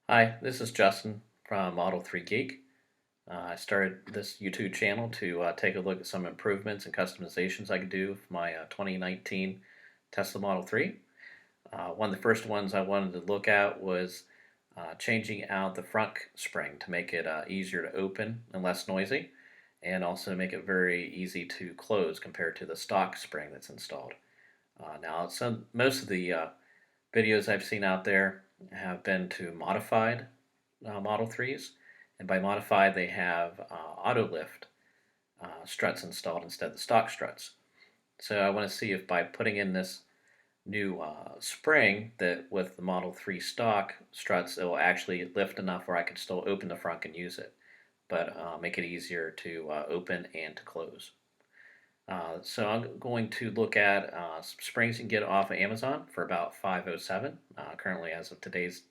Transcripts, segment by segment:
Hi, this is Justin from Model 3 Geek. I started this YouTube channel to take a look at some improvements and customizations I could do with my 2019 Tesla Model 3. One of the first ones I wanted to look at was changing out the frunk spring to make it easier to open and less noisy, and also make it very easy to close compared to the stock spring that's installed. Most of the videos I've seen out there have been to modified Model 3s. And by modified, they have auto lift struts installed instead of the stock struts. So I want to see if by putting in this new spring that with the Model 3 stock struts, it will actually lift enough where I can still open the frunk and use it, but make it easier to open and to close. So I'm going to look at some springs you can get off of Amazon for about $507. Currently, as of today's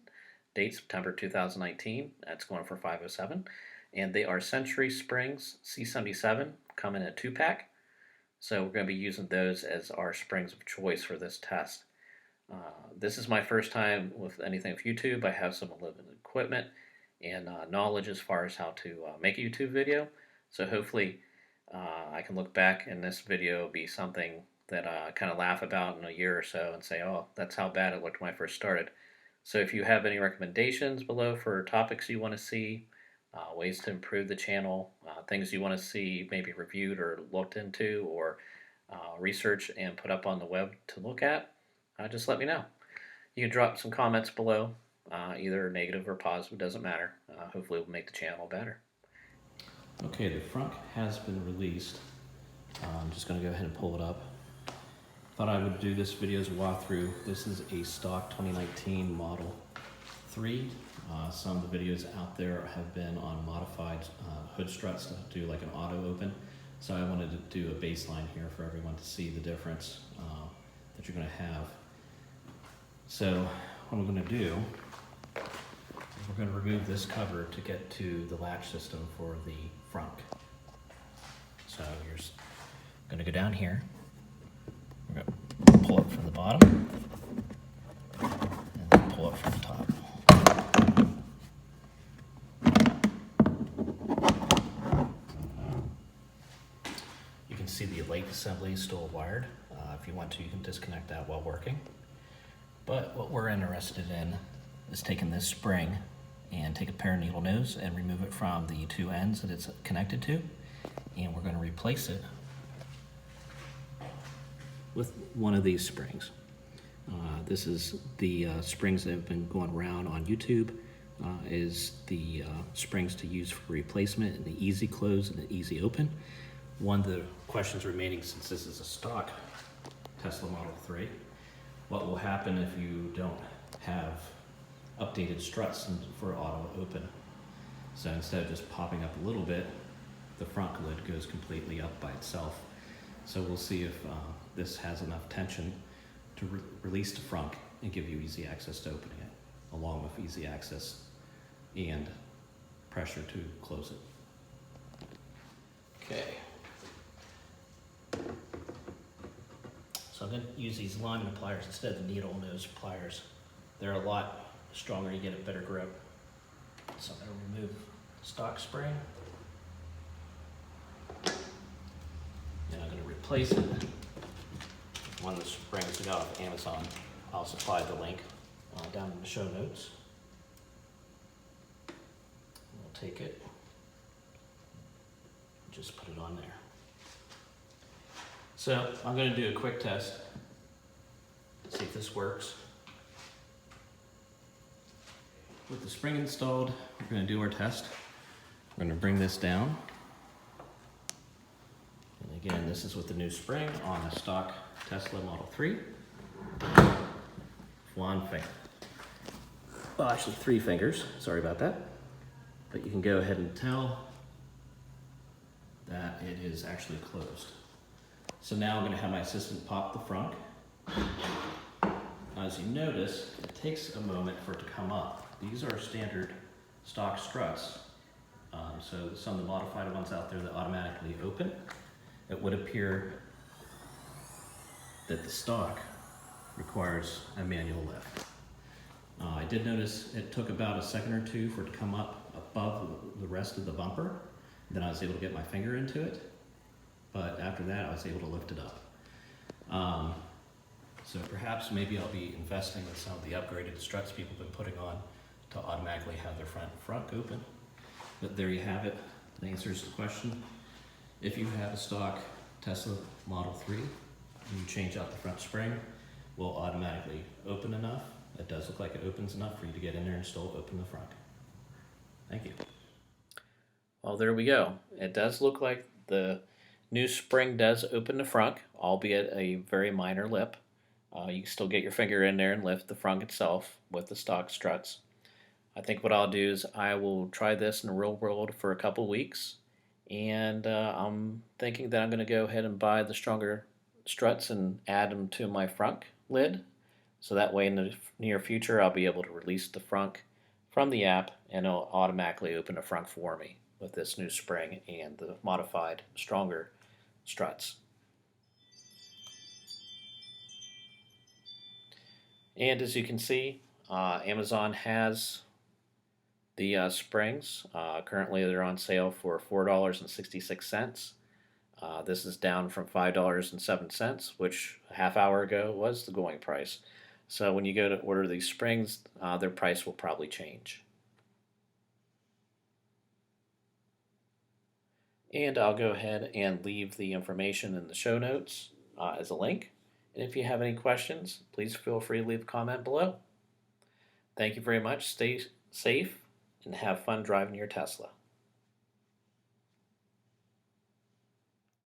date, September 2019, that's going for $507. And they are Century Springs C77, come in a 2-pack. So we're going to be using those as our springs of choice for this test. This is my first time with anything with YouTube. I have some limited equipment and knowledge as far as how to make a YouTube video. So hopefully I can look back and this video be something that I kind of laugh about in a year or so and say, oh, that's how bad it looked when I first started. So if you have any recommendations below for topics you want to see, ways to improve the channel, things you want to see maybe reviewed or looked into or research and put up on the web to look at, just let me know. You can drop some comments below, either negative or positive, doesn't matter. Hopefully it will make the channel better. Okay, the frunk has been released. I'm just going to go ahead and pull it up. Thought I would do this video as a walkthrough. This is a stock 2019 Model 3. Some of the videos out there have been on modified hood struts to do like an auto open. So I wanted to do a baseline here for everyone to see the difference that you're going to have. So what I'm going to do is we're going to remove this cover to get to the latch system for the frunk. So you're going to go down here. We're going to pull up from the bottom and then pull up from the top. You can see the lake assembly is still wired. If you want to, you can disconnect that while working. But what we're interested in is taking this spring and take a pair of needle nose and remove it from the two ends that it's connected to. And we're going to replace it with one of these springs. This is the springs that have been going around on YouTube, is the springs to use for replacement and the easy close and the easy open. One of the questions remaining, since this is a stock Tesla Model 3, what will happen if you don't have updated struts for auto open? So instead of just popping up a little bit, the front lid goes completely up by itself. So we'll see if this has enough tension to release the frunk and give you easy access to opening it, along with easy access and pressure to close it. Okay. So I'm going to use these lineman pliers instead of the needle nose pliers. They're a lot stronger, you get a better grip. So I'm going to remove the stock spring. And I'm going to replace it with one of the springs we got off Amazon. I'll supply the link down in the show notes. We'll take it, just put it on there. So I'm going to do a quick test to see if this works. With the spring installed, we're going to do our test. We're going to bring this down. And again, this is with the new spring on a stock Tesla Model 3. One finger. Well, actually 3 fingers. Sorry about that. But you can go ahead and tell that it is actually closed. So now I'm going to have my assistant pop the frunk. As you notice, it takes a moment for it to come up. These are standard stock struts. So some of the modified ones out there that automatically open. It would appear that the stock requires a manual lift. I did notice it took about a second or two for it to come up above the rest of the bumper. Then I was able to get my finger into it, but after that I was able to lift it up. So perhaps maybe I'll be investing in some of the upgraded struts people have been putting on to automatically have their front open. But there you have it. That answers the question. If you have a stock Tesla Model 3 and you change out the front spring, will automatically open enough. It does look like it opens enough for you to get in there and still open the front. Thank you. Well, there we go. It does look like the new spring does open the frunk, albeit a very minor lip. You can still get your finger in there and lift the frunk itself with the stock struts. I think what I'll do is I will try this in the real world for a couple weeks, and I'm thinking that I'm going to go ahead and buy the stronger struts and add them to my frunk lid, so that way in the near future I'll be able to release the frunk from the app and it'll automatically open the frunk for me with this new spring and the modified stronger struts. And as you can see, Amazon has the springs. Currently they're on sale for $4.66. This is down from $5.07, which a half hour ago was the going price. So when you go to order these springs, their price will probably change. And I'll go ahead and leave the information in the show notes as a link. And if you have any questions, please feel free to leave a comment below. Thank you very much. Stay safe and have fun driving your Tesla.